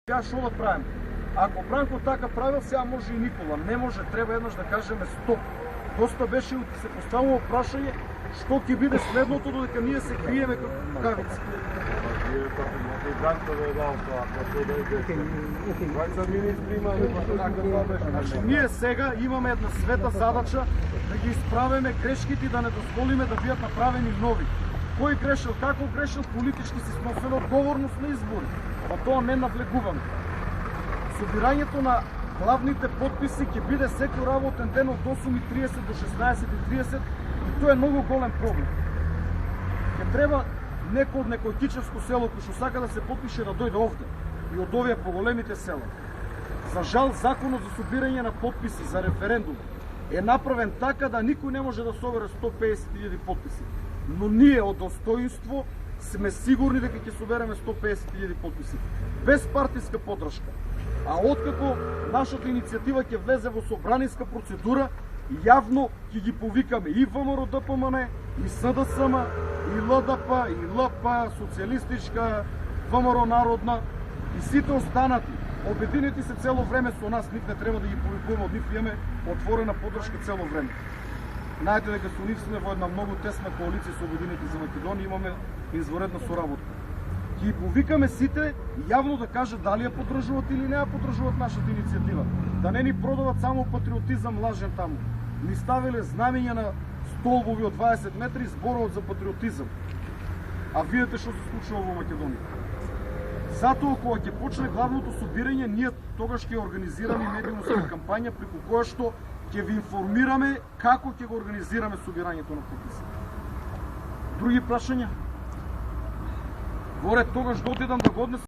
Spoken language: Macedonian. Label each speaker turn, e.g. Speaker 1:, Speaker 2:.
Speaker 1: Ја шо да правим? Ако Бранко така правил, сега може и Никола. Не може, треба еднаш да кажеме стоп. Доста беше да се поставува прашање што ќе биде следното додека ние се криеме како кукавици. Значи, ние сега имаме една света задача да ги исправиме грешките и да не дозволиме да бидат направени нови. Кој грешил, како грешил, политички си сносено одговорност на избори. Па тоа не навлегуваме. Собирањето на главните подписи ќе биде секој работен ден од 8:30 до 16:30 и тоа е многу голем проблем. Ќе треба некој од некој кичевско село кој што сака да се подпише да дојде овде и од овие поголемите села. За жал, законот за собирање на подписи за референдум е направен така да никој не може да собере 150.000 подписи. Но ние од достоинство сме сигурни дека ќе собереме 150.000 подписи без партиска поддршка. А откако нашата иницијатива ќе влезе во собраниска процедура, јавно ќе ги повикаме и ВМРО ДПМН, и СДСМ, и ЛДП, и ЛП, социјалистичка, ВМРО народна и сите останати. Обединети се цело време со нас, ник не треба да ги повикуваме, од нив имаме отворена поддршка цело време. Знаете дека со нив сме во една многу тесна коалиција со Обединети за Македонија, имаме изворедна соработка. Ги повикаме сите јавно да кажат дали ја поддржуват или не ја поддржуват нашата иницијатива. Да не ни продават само патриотизам лажен таму. Ни ставиле знамења на столбови од 20 метри зборот за патриотизам. А видите што се случува во Македонија. Затоа кога ќе почне главното собирање, ние тогаш ќе организираме медиумска кампања преку која што ќе ви информираме како ќе го организираме собирањето на подписи. Други прашања? Горе тогаш да отидам да го однесам